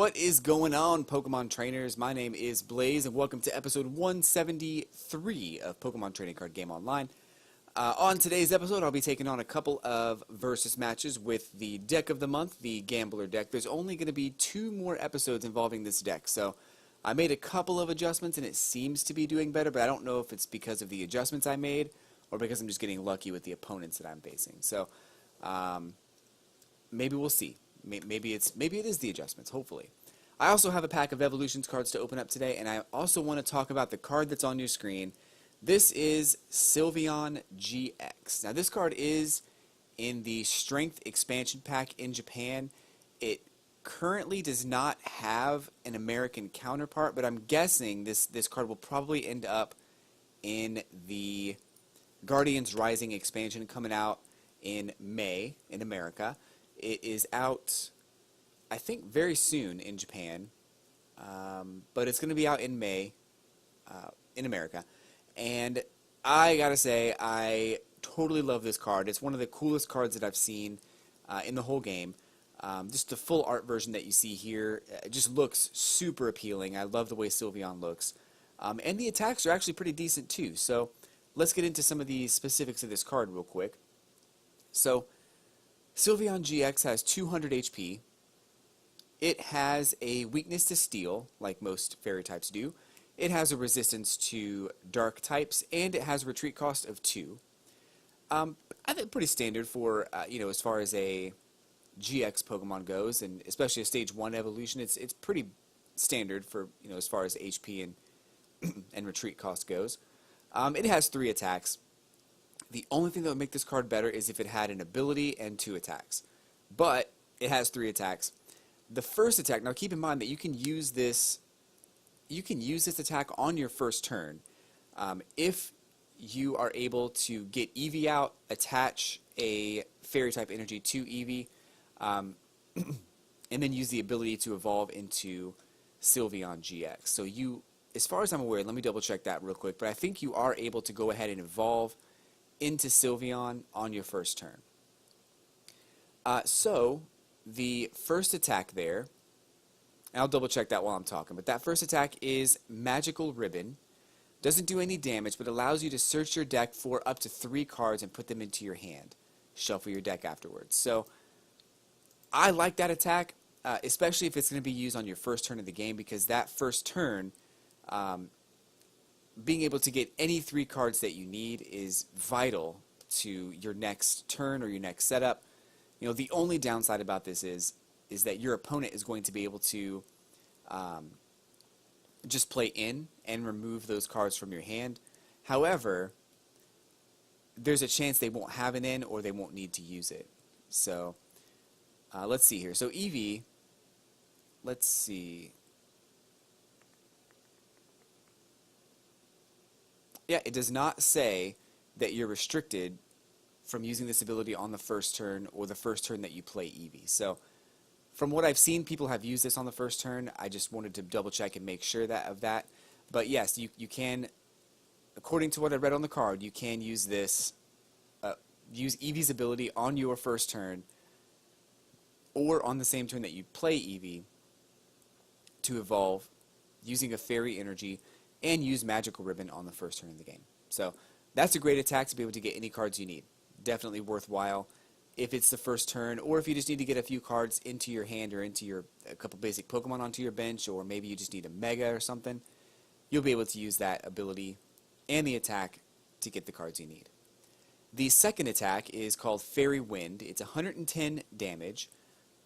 What is going on, Pokemon trainers? My name is Blaze, and welcome to episode 173 of Pokemon Trading Card Game Online. On today's episode, I'll be taking on a couple of versus matches with the deck of the month, the Gambler deck. There's only going to be 2 more episodes involving this deck, so I made a couple of adjustments, and it seems to be doing better, but I don't know if it's because of the adjustments I made or because I'm just getting lucky with the opponents that I'm facing. So maybe we'll see. Maybe it is the adjustments, hopefully. I also have a pack of Evolutions cards to open up today, and I also want to talk about the card that's on your screen. This is Sylveon GX. Now, this card is in the Strength expansion pack in Japan. It currently does not have an American counterpart, but I'm guessing this card will probably end up in the Guardians Rising expansion coming out in May in America. It is out, I think, very soon in Japan, but it's going to be out in May in America. And I gotta say, I totally love this card. It's one of the coolest cards that I've seen in the whole game. Just the full art version that you see here, it just looks super appealing. I love the way Sylveon looks. And the attacks are actually pretty decent too. So let's get into some of the specifics of this card real quick. So Sylveon GX has 200 HP. It has a weakness to steel, like most fairy types do. It has a resistance to dark types, and it has a retreat cost of 2. I think pretty standard for, as far as a GX Pokemon goes, and especially a Stage 1 evolution. It's pretty standard for, as far as HP and, and retreat cost goes. It has 3 attacks. The only thing that would make this card better is if it had an ability and 2 attacks. But it has 3 attacks. The first attack, now keep in mind that you can use this attack on your first turn. If you are able to get Eevee out, attach a fairy type energy to Eevee, and then use the ability to evolve into Sylveon GX. So you, as far as I'm aware, let me double check that real quick, but I think you are able to go ahead and evolve into Sylveon on your first turn. So the first attack there, and I'll double check that while I'm talking, but that first attack is Magical Ribbon. Doesn't do any damage, but allows you to search your deck for up to 3 cards and put them into your hand. Shuffle your deck afterwards. So I like that attack, especially if it's going to be used on your first turn of the game, because that first turn, being able to get any 3 cards that you need is vital to your next turn or your next setup. The only downside about this is that your opponent is going to be able to just play in and remove those cards from your hand. However, there's a chance they won't have an in or they won't need to use it. So let's see here. So Eevee, let's see. Yeah, it does not say that you're restricted from using this ability on the first turn or the first turn that you play Eevee. So from what I've seen, people have used this on the first turn. I just wanted to double check and make sure of that. But yes, you can, according to what I read on the card, you can use this, use Eevee's ability on your first turn or on the same turn that you play Eevee to evolve using a fairy energy and use Magical Ribbon on the first turn of the game. So that's a great attack to be able to get any cards you need. Definitely worthwhile if it's the first turn, or if you just need to get a few cards into your hand or into a couple basic Pokemon onto your bench, or maybe you just need a Mega or something. You'll be able to use that ability and the attack to get the cards you need. The second attack is called Fairy Wind. It's 110 damage.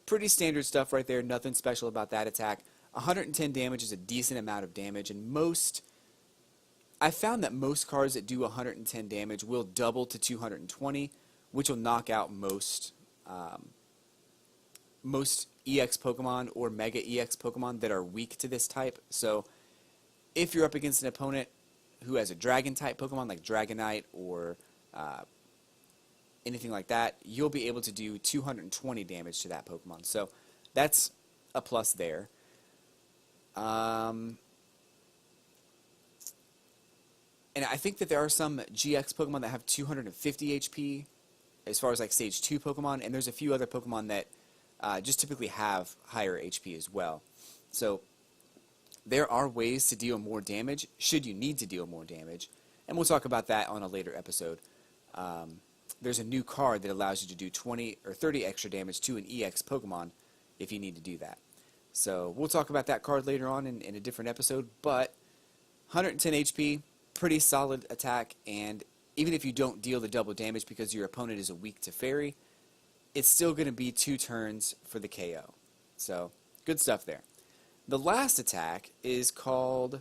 Pretty standard stuff right there. Nothing special about that attack. 110 damage is a decent amount of damage, and I found that most cards that do 110 damage will double to 220, which will knock out most EX Pokemon or Mega EX Pokemon that are weak to this type. So if you're up against an opponent who has a Dragon type Pokemon like Dragonite or anything like that, you'll be able to do 220 damage to that Pokemon. So that's a plus there. And I think that there are some GX Pokemon that have 250 HP as far as like Stage 2 Pokemon, and there's a few other Pokemon that just typically have higher HP as well. So there are ways to deal more damage should you need to deal more damage, and we'll talk about that on a later episode. There's a new card that allows you to do 20 or 30 extra damage to an EX Pokemon if you need to do that. So we'll talk about that card later on in a different episode, but 110 HP, pretty solid attack, and even if you don't deal the double damage because your opponent is weak to Fairy, it's still going to be 2 turns for the KO. So, good stuff there. The last attack is called,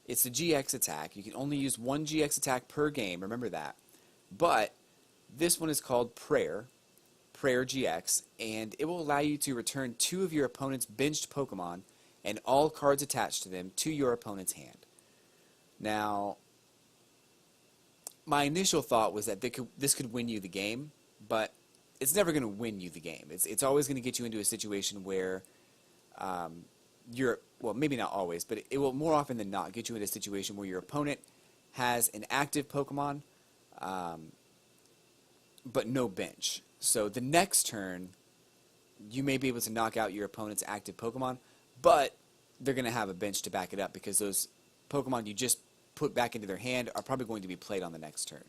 it's the GX attack. You can only use 1 GX attack per game, remember that. But this one is called Prayer GX, and it will allow you to return 2 of your opponent's benched Pokemon and all cards attached to them to your opponent's hand. Now, my initial thought was that this could win you the game, but it's never going to win you the game. It's always going to get you into a situation where well, maybe not always, but it will more often than not get you in a situation where your opponent has an active Pokemon, but no bench. So the next turn, you may be able to knock out your opponent's active Pokemon, but they're going to have a bench to back it up because those Pokemon you just put back into their hand are probably going to be played on the next turn.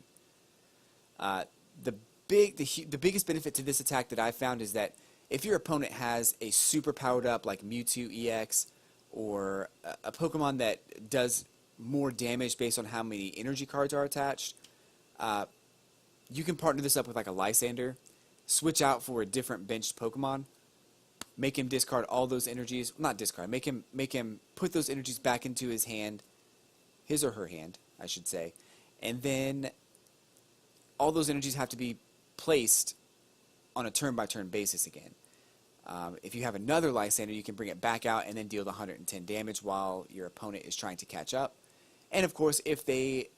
The biggest benefit to this attack that I've found is that if your opponent has a super powered up like Mewtwo EX or a Pokemon that does more damage based on how many energy cards are attached, you can partner this up with like a Lysander, switch out for a different benched Pokemon, make him discard all those energies, not discard, make him put those energies back into his hand, his or her hand, I should say, and then all those energies have to be placed on a turn-by-turn basis again. If you have another Lysander, you can bring it back out and then deal the 110 damage while your opponent is trying to catch up. And of course, if they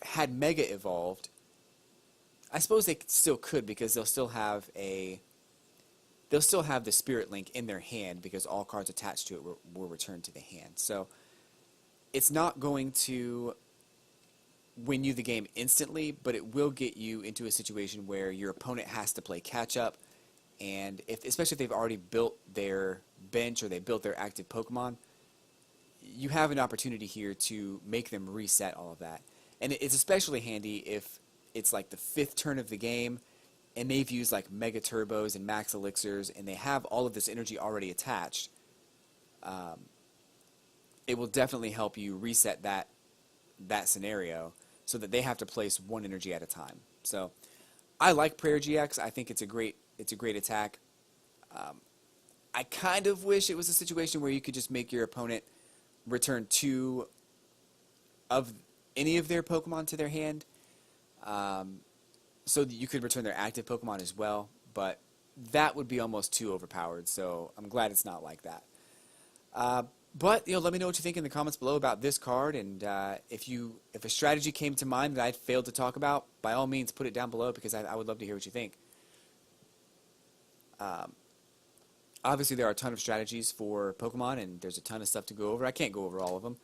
had Mega Evolved, I suppose they still could because they'll still have the Spirit Link in their hand because all cards attached to it were returned to the hand. So it's not going to win you the game instantly, but it will get you into a situation where your opponent has to play catch up, and especially if they've already built their bench or they built their active Pokemon, you have an opportunity here to make them reset all of that. And it's especially handy if it's like the 5th turn of the game and they've used like Mega Turbos and Max Elixirs and they have all of this energy already attached. It will definitely help you reset that scenario so that they have to place 1 energy at a time. So I like Prayer GX. I think it's a great attack. I kind of wish it was a situation where you could just make your opponent return 2 of any of their Pokemon to their hand, so that you could return their active Pokemon as well, but that would be almost too overpowered, so I'm glad it's not like that. But let me know what you think in the comments below about this card, and if a strategy came to mind that I failed to talk about, by all means put it down below because I would love to hear what you think. Obviously there are a ton of strategies for Pokemon and there's a ton of stuff to go over. I can't go over all of them,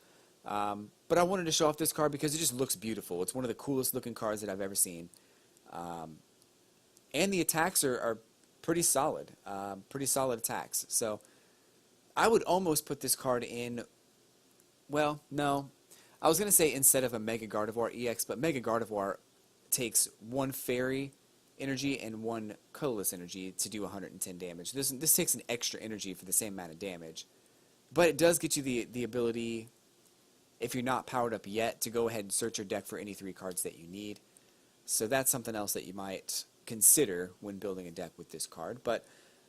but I wanted to show off this card because it just looks beautiful. It's one of the coolest looking cards that I've ever seen, and the attacks are pretty solid attacks. So I would almost put this card in, well, no. I was going to say instead of a Mega Gardevoir EX, but Mega Gardevoir takes 1 Fairy energy and 1 colorless energy to do 110 damage. This takes an extra energy for the same amount of damage. But it does get you the ability, if you're not powered up yet, to go ahead and search your deck for any 3 cards that you need. So that's something else that you might consider when building a deck with this card. But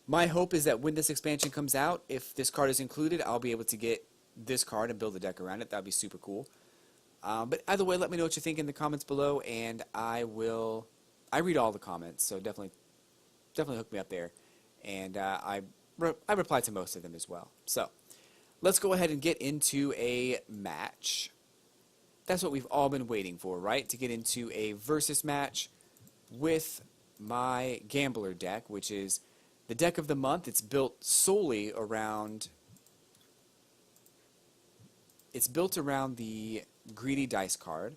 my hope is that when this expansion comes out, if this card is included, I'll be able to get this card and build a deck around it. That would be super cool. But either way, let me know what you think in the comments below, and I read all the comments, so definitely hook me up there. And I reply to most of them as well. So let's go ahead and get into a match. That's what we've all been waiting for, right? To get into a versus match with my Gambler deck, which is the deck of the month. It's built solely around the Greedy Dice card,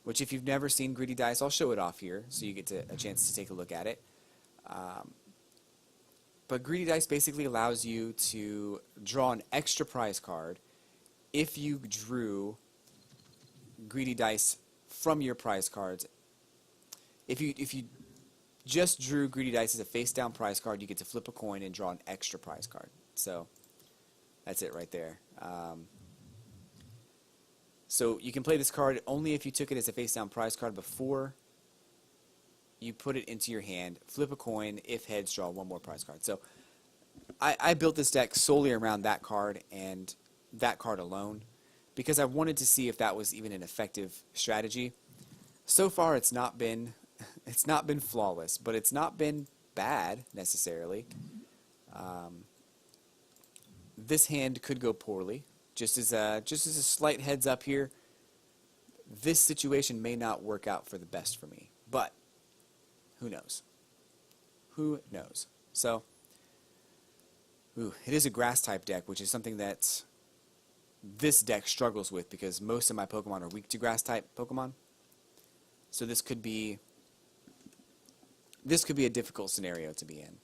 which if you've never seen Greedy Dice, I'll show it off here so you get a chance to take a look at it. But Greedy Dice basically allows you to draw an extra prize card if you drew Greedy Dice from your prize cards. If you just drew Greedy Dice as a face-down prize card, you get to flip a coin and draw an extra prize card. So that's it right there. So you can play this card only if you took it as a face-down prize card before you put it into your hand, flip a coin, if heads, draw one more prize card. So I built this deck solely around that card and that card alone because I wanted to see if that was even an effective strategy. So far it's not been flawless, but it's not been bad necessarily. This hand could go poorly. Just as a slight heads up here, this situation may not work out for the best for me, but who knows? Who knows? So, it is a grass type deck, which is something that this deck struggles with because most of my Pokemon are weak to grass type Pokemon. So this could be a difficult scenario to be in.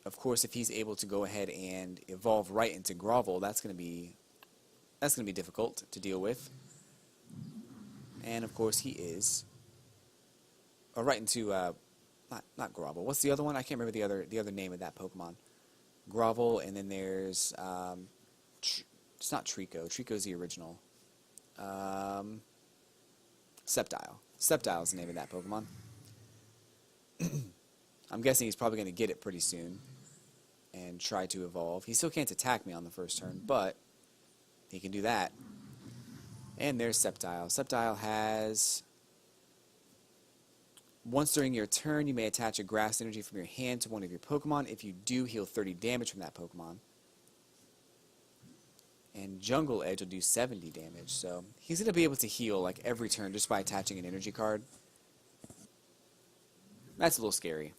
Of course, if he's able to go ahead and evolve right into Grovel, that's going to be difficult to deal with. And of course, he is right into not Grovel. What's the other one? I can't remember the other name of that Pokemon. Grovel, and then there's it's not Trico. Trico's the original. Sceptile. Sceptile is the name of that Pokemon. I'm guessing he's probably going to get it pretty soon and try to evolve. He still can't attack me on the first turn, but he can do that. And there's Sceptile. Sceptile has, once during your turn, you may attach a grass energy from your hand to one of your Pokemon. If you do, heal 30 damage from that Pokemon. And Jungle Edge will do 70 damage. So he's going to be able to heal like every turn just by attaching an energy card. That's a little scary.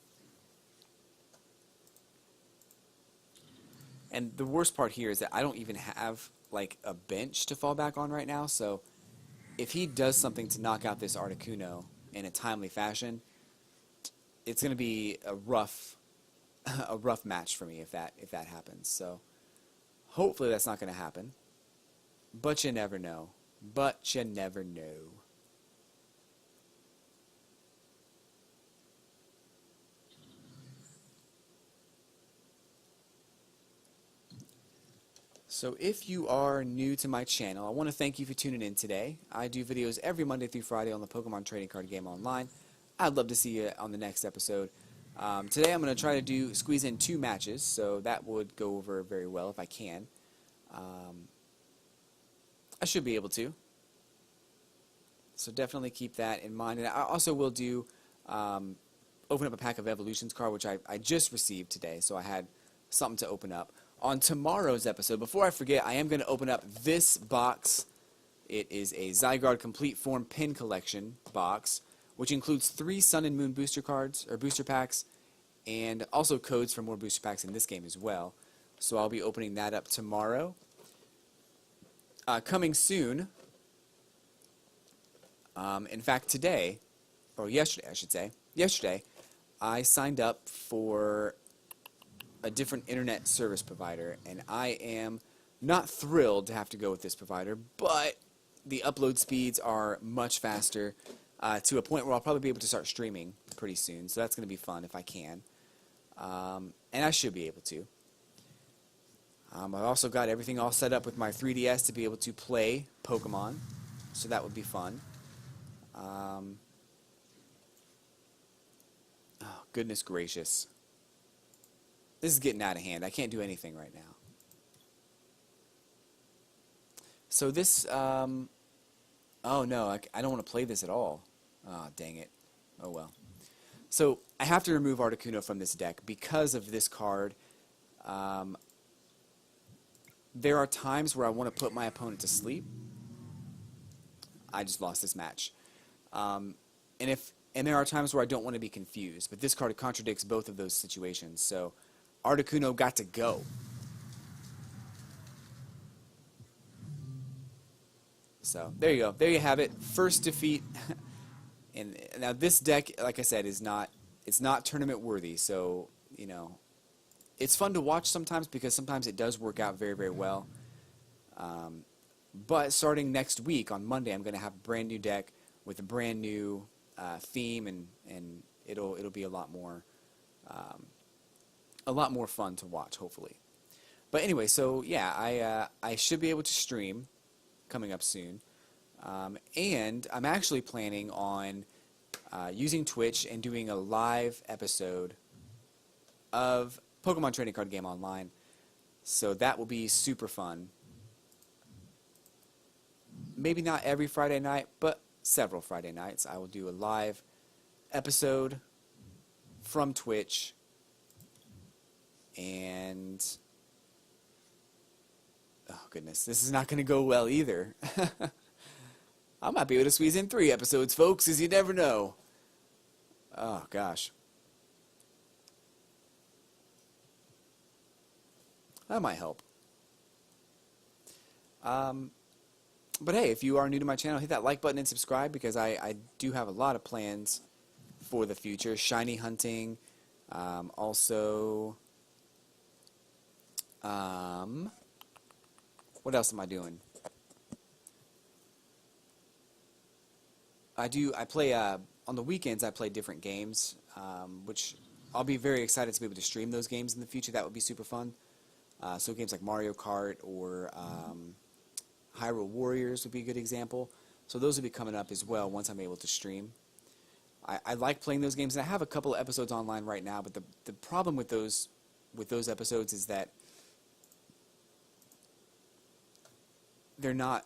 And the worst part here is that I don't even have like a bench to fall back on right now. So if he does something to knock out this Articuno in a timely fashion, it's going to be a rough match for me if that happens. So hopefully that's not going to happen. But you never know. But you never know. So if you are new to my channel, I want to thank you for tuning in today. I do videos every Monday through Friday on the Pokemon Trading Card Game Online. I'd love to see you on the next episode. Today I'm going to try to squeeze in 2 matches, so that would go over very well if I can. I should be able to. So definitely keep that in mind. And I also will do open up a pack of Evolutions card, which I just received today, so I had something to open up. On tomorrow's episode, before I forget, I am going to open up this box. It is a Zygarde Complete Form Pin Collection box, which includes 3 Sun and Moon booster cards, or booster packs, and also codes for more booster packs in this game as well. So I'll be opening that up tomorrow. Coming soon, in fact today, or yesterday I should say, yesterday I signed up for a different internet service provider, and I am not thrilled to have to go with this provider, but the upload speeds are much faster to a point where I'll probably be able to start streaming pretty soon, so that's going to be fun if I can, and I should be able to. I've also got everything all set up with my 3DS to be able to play Pokemon, so that would be fun. Oh, goodness gracious. This is getting out of hand. I can't do anything right now. So this, oh no, I don't want to play this at all. Oh, dang it. Oh well. So I have to remove Articuno from this deck because of this card. There are times where I want to put my opponent to sleep. I just lost this match. And there are times where I don't want to be confused, but this card contradicts both of those situations. So Articuno got to go. So there you go. There you have it. First defeat And now this deck, like I said, it's not tournament worthy. So, you know, it's fun to watch sometimes because sometimes it does work out very, very well. But starting next week on Monday, I'm going to have a brand new deck with a brand new theme, and it'll be a lot more fun to watch, hopefully. But anyway, so yeah, I should be able to stream coming up soon, and I'm actually planning on using Twitch and doing a live episode of Pokemon Trading Card Game Online. So that will be super fun. Maybe not every Friday night, but several Friday nights. I will do a live episode from Twitch, and oh goodness, this is not going to go well either. I might be able to squeeze in 3 episodes, folks, as you never know. Oh gosh. That might help. But hey, if you are new to my channel, hit that like button and subscribe, because I do have a lot of plans for the future. Shiny hunting, also, what else am I doing? I play, on the weekends I play different games, which I'll be very excited to be able to stream those games in the future. That would be super fun. So games like Mario Kart or Hyrule Warriors would be a good example. So those will be coming up as well once I'm able to stream. I like playing those games, and I have a couple of episodes online right now, but the problem with those episodes is that they're not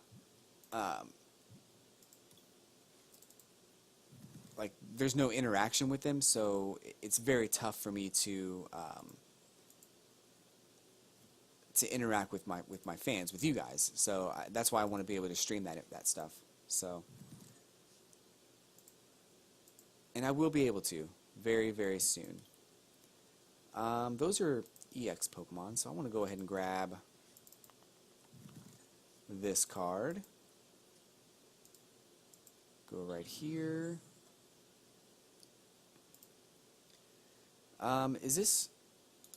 like, there's no interaction with them, so it's very tough for me to interact with my fans, with you guys. So that's why I want to be able to stream that stuff. So, and I will be able to very, very soon. Those are EX Pokemon, so I want to go ahead and grab this card. Go right here. Is this...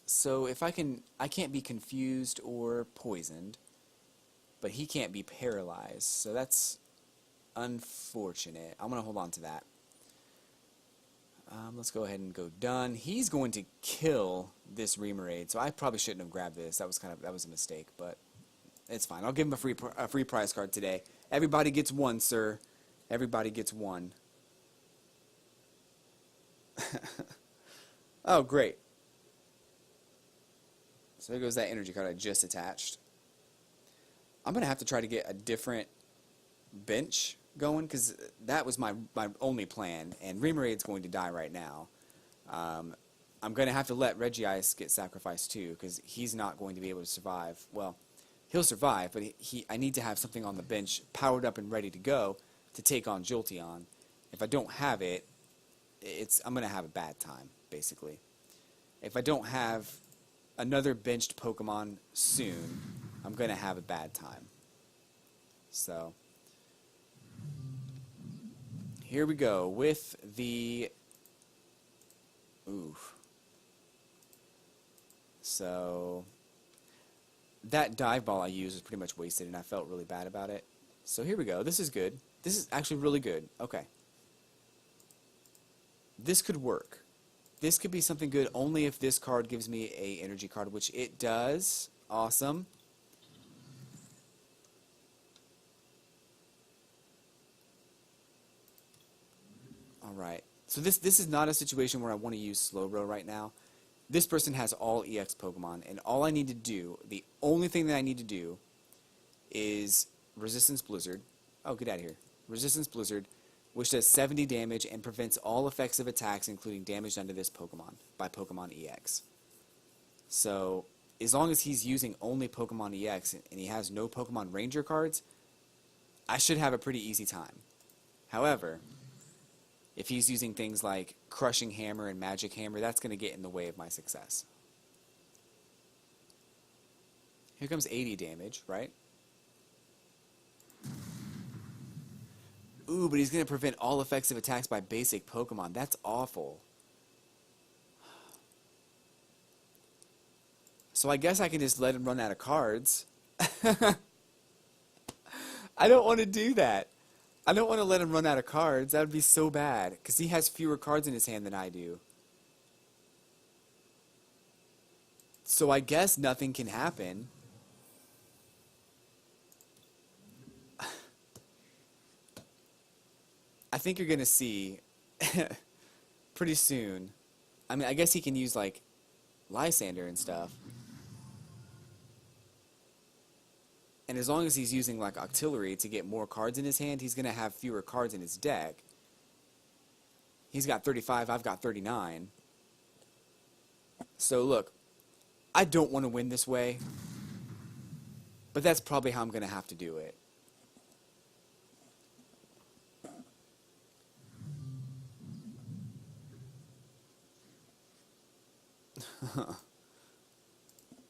So if I can't be confused or poisoned, but he can't be paralyzed, so that's unfortunate. I'm going to hold on to that. Let's go ahead and go done. He's going to kill this Remoraid, so I probably shouldn't have grabbed this. That was a mistake, but it's fine. I'll give him a free prize card today. Everybody gets one, sir. Everybody gets one. Oh, great. So there goes that energy card I just attached. I'm going to have to try to get a different bench going, because that was my only plan, and Remoraid's going to die right now. I'm going to have to let Regice get sacrificed too, because he's not going to be able to survive. Well, he'll survive, but I need to have something on the bench powered up and ready to go to take on Jolteon. If I don't have it, I'm going to have a bad time, basically. If I don't have another benched Pokemon soon, I'm going to have a bad time. So, here we go with the... Oof. So, that dive ball I used was pretty much wasted, and I felt really bad about it. So here we go. This is good. This is actually really good. Okay. This could work. This could be something good only if this card gives me a energy card, which it does. Awesome. Alright. So this is not a situation where I want to use Slowbro right now. This person has all EX Pokemon, and all I need to do, the only thing that I need to do is Resistance Blizzard. Oh, get out of here. Resistance Blizzard, which does 70 damage and prevents all effective attacks, including damage done to this Pokemon by Pokemon EX. So, as long as he's using only Pokemon EX and he has no Pokemon Ranger cards, I should have a pretty easy time. However, if he's using things like Crushing Hammer and Magic Hammer, that's going to get in the way of my success. Here comes 80 damage, right? Ooh, but he's going to prevent all effective attacks by basic Pokemon. That's awful. So I guess I can just let him run out of cards. I don't want to do that. I don't want to let him run out of cards. That would be so bad. Because he has fewer cards in his hand than I do. So I guess nothing can happen. I think you're going to see pretty soon. I mean, I guess he can use, like, Lysander and stuff. And as long as he's using, like, Octillery to get more cards in his hand, he's going to have fewer cards in his deck. He's got 35, I've got 39. So, look, I don't want to win this way. But that's probably how I'm going to have to do it.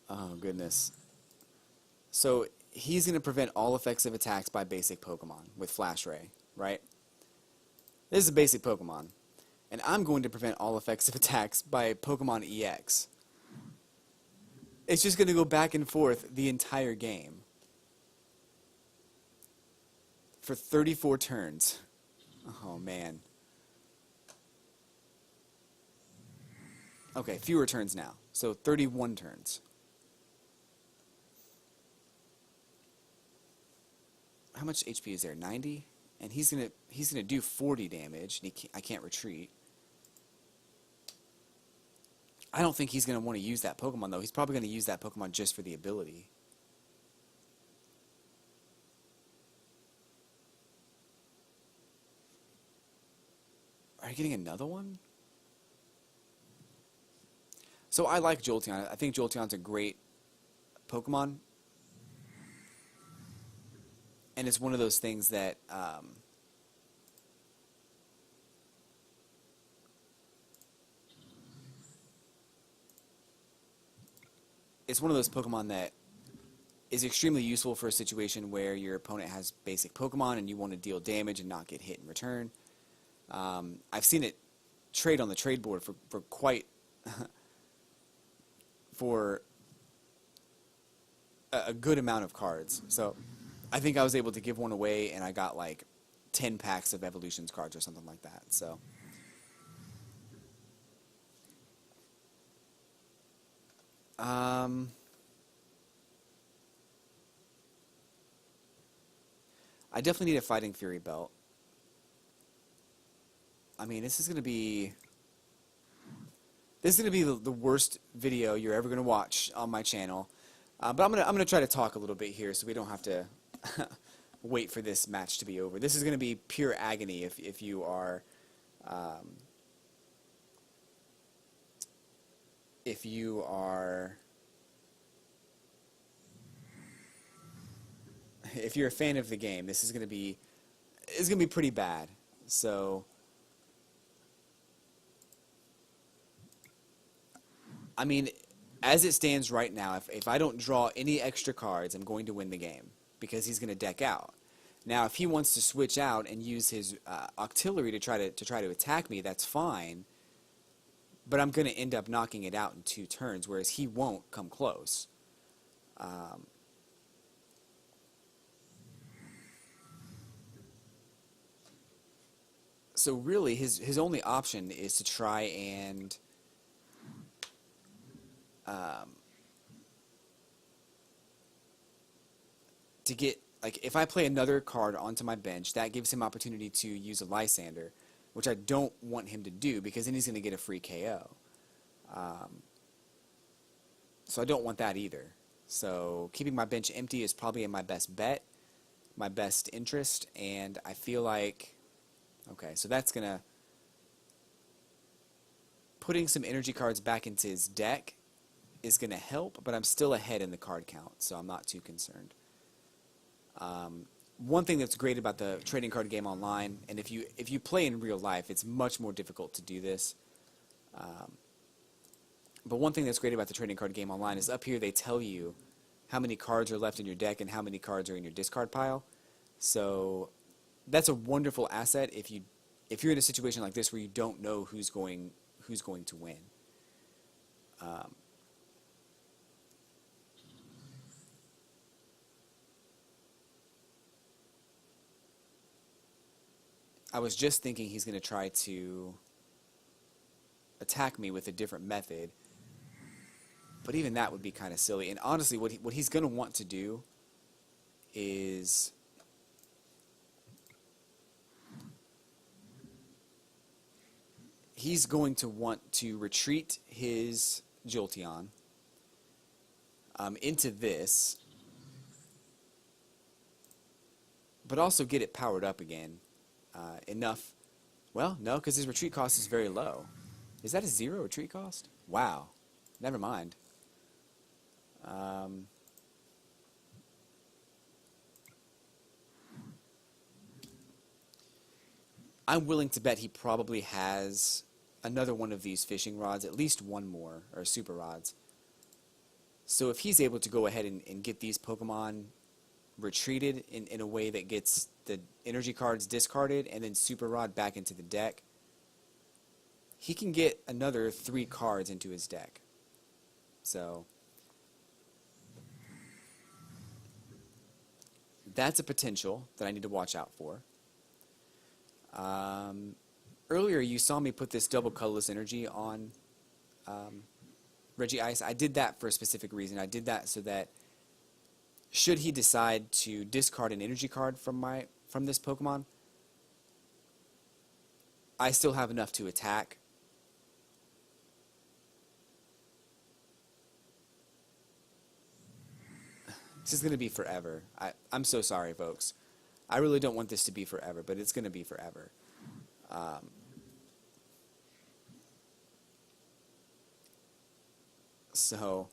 Oh, goodness. So, he's going to prevent all effective attacks by basic Pokemon with Flash Ray, right? This is a basic Pokemon. And I'm going to prevent all effective attacks by Pokemon EX. It's just going to go back and forth the entire game. For 34 turns. Oh, man. Okay, fewer turns now. So 31 turns. How much HP is there? 90? And he's gonna do 40 damage. And I can't retreat. I don't think he's gonna want to use that Pokemon though. He's probably gonna use that Pokemon just for the ability. Are you getting another one? So I like Jolteon. I think Jolteon's a great Pokemon. And it's one of those things that it's one of those Pokemon that is extremely useful for a situation where your opponent has basic Pokemon and you want to deal damage and not get hit in return. I've seen it trade on the trade board for quite for a good amount of cards. So I think I was able to give one away, and I got like 10 packs of Evolutions cards or something like that. So I definitely need a Fighting Fury belt. I mean, this is gonna be the worst video you're ever gonna watch on my channel. But I'm gonna try to talk a little bit here so we don't have to wait for this match to be over. This is gonna be pure agony if you are if you are if you're a fan of the game. This is gonna be pretty bad. So I mean, as it stands right now, if I don't draw any extra cards, I'm going to win the game because he's going to deck out. Now, if he wants to switch out and use his Octillery to try to attack me, that's fine. But I'm going to end up knocking it out in 2 turns, whereas he won't come close. So really, his only option is to try and to get, like, if I play another card onto my bench, that gives him opportunity to use a Lysander, which I don't want him to do because then he's going to get a free KO. So I don't want that either. So keeping my bench empty is probably in my best bet, my best interest, and I feel like, okay, so that's going to, putting some energy cards back into his deck is going to help, but I'm still ahead in the card count, so I'm not too concerned. One thing that's great about the trading card game online, and if you play in real life, it's much more difficult to do this. But one thing that's great about the trading card game online is up here they tell you how many cards are left in your deck and how many cards are in your discard pile. So that's a wonderful asset if you're in a situation like this where you don't know who's going to win. Um, I was just thinking he's going to try to attack me with a different method, but even that would be kind of silly. And honestly, what he's going to want to do is he's going to want to retreat his Jolteon into this, but also get it powered up again enough. Well, no, because his retreat cost is very low. Is that a 0 retreat cost? Wow. Never mind. I'm willing to bet he probably has another one of these fishing rods, at least one more, or super rods. So if he's able to go ahead and get these Pokemon retreated in a way that gets the energy cards discarded and then super rod back into the deck, he can get another 3 cards into his deck. So that's a potential that I need to watch out for. Earlier you saw me put this double colorless energy on Regice. I did that for a specific reason. I did that so that should he decide to discard an energy card from this Pokemon, I still have enough to attack. This is going to be forever. I'm so sorry, folks. I really don't want this to be forever, but it's going to be forever. So,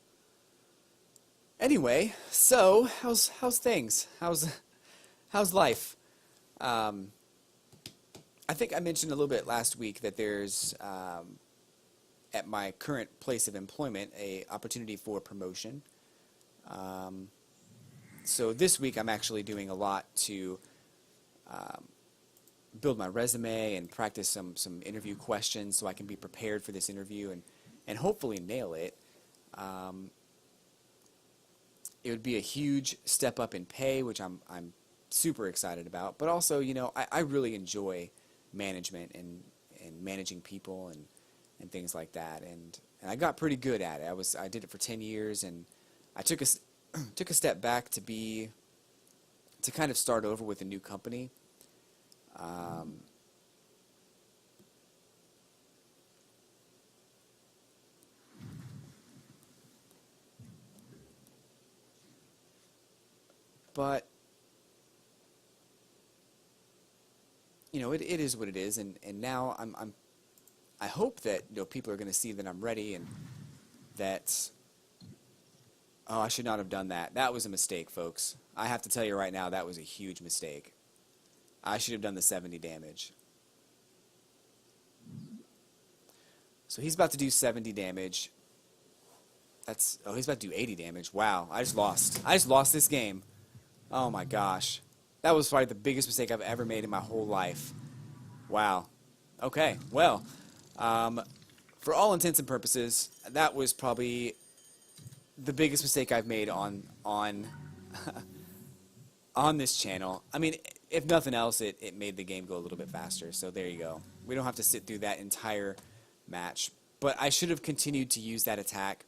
anyway, so how's things? How's life? I think I mentioned a little bit last week that there's at my current place of employment a opportunity for promotion. So this week I'm actually doing a lot to build my resume and practice some interview questions so I can be prepared for this interview and hopefully nail it. It would be a huge step up in pay, which I'm super excited about. But also, you know, I really enjoy management and managing people and things like that. And I got pretty good at it. I did it for 10 years, and I took a step back to kind of start over with a new company. But you know, it is what it is, and now I hope that, you know, people are going to see that I'm ready and that, oh, I should not have done that. That was a mistake, folks. I have to tell you right now, that was a huge mistake. I should have done the 70 damage. So he's about to do 70 damage. Oh, he's about to do 80 damage. Wow, I just lost this game. Oh my gosh. That was probably the biggest mistake I've ever made in my whole life. Wow. Okay, well, for all intents and purposes, that was probably the biggest mistake I've made on on this channel. I mean, if nothing else, it made the game go a little bit faster. So there you go. We don't have to sit through that entire match. But I should have continued to use that attack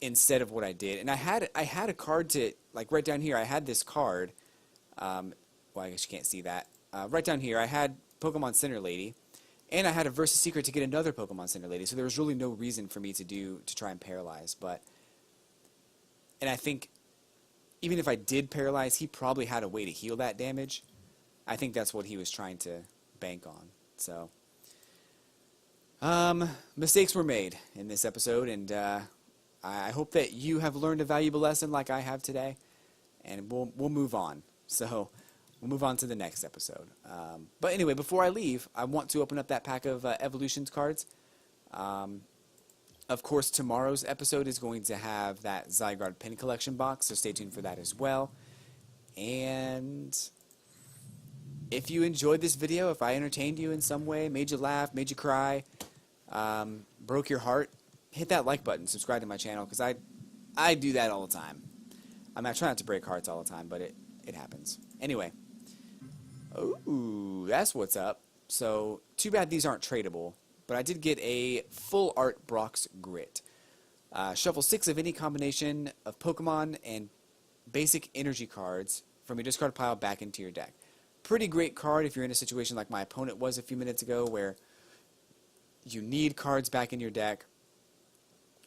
instead of what I did. And I had a card to, like, right down here, I had this card. Well, I guess you can't see that. Right down here, I had Pokemon Center Lady, and I had a Versus Secret to get another Pokemon Center Lady, so there was really no reason for me to try and paralyze. And I think even if I did paralyze, he probably had a way to heal that damage. I think that's what he was trying to bank on. So, mistakes were made in this episode, and I hope that you have learned a valuable lesson like I have today, and we'll move on. So we'll move on to the next episode. But anyway, before I leave, I want to open up that pack of Evolutions cards. Of course, tomorrow's episode is going to have that Zygarde pin collection box, so stay tuned for that as well. And if you enjoyed this video, if I entertained you in some way, made you laugh, made you cry, broke your heart, hit that like button, subscribe to my channel, because I do that all the time. I mean, I try not to break hearts all the time, but it happens. Anyway, ooh, that's what's up. So, too bad these aren't tradable, but I did get a full art Brock's Grit. Shuffle 6 of any combination of Pokemon and basic energy cards from your discard pile back into your deck. Pretty great card if you're in a situation like my opponent was a few minutes ago, where you need cards back in your deck,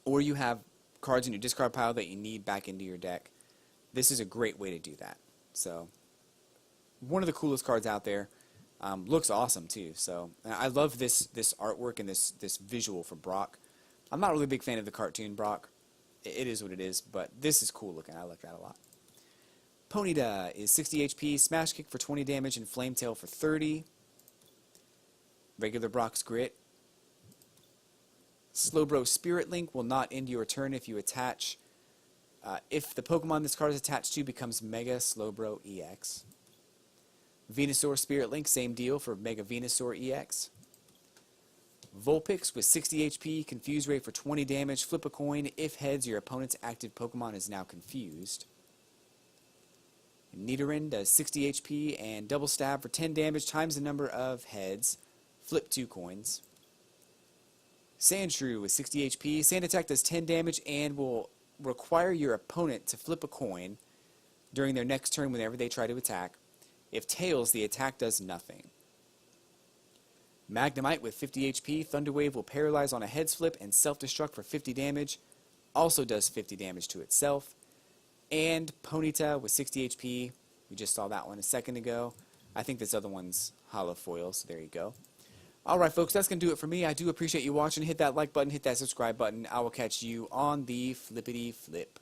or you have cards in your discard pile that you need back into your deck. This is a great way to do that. So, one of the coolest cards out there. Looks awesome too. So I love this artwork and this visual for Brock. I'm not really a big fan of the cartoon Brock. It is what it is, but this is cool looking. I like that a lot. Ponyta is 60 HP, Smash Kick for 20 damage, and Flame Tail for 30. Regular Brock's Grit. Slowbro Spirit Link will not end your turn if you attach. If the Pokemon this card is attached to becomes Mega Slowbro EX. Venusaur Spirit Link, same deal for Mega Venusaur EX. Vulpix with 60 HP, Confuse Ray for 20 damage, flip a coin. If heads, your opponent's active Pokemon is now confused. Nidoran does 60 HP and Double Stab for 10 damage times the number of heads. Flip 2 coins. Sandshrew with 60 HP, Sand Attack does 10 damage and will require your opponent to flip a coin during their next turn whenever they try to attack. If tails, the attack does nothing. Magnemite with 50 HP, Thunder Wave will paralyze on a heads flip and self-destruct for 50 damage. Also does 50 damage to itself. And Ponyta with 60 HP. We just saw that one a second ago. I think this other one's hollow foil, so there you go. Alright folks, that's going to do it for me. I do appreciate you watching. Hit that like button, hit that subscribe button. I will catch you on the flippity flip.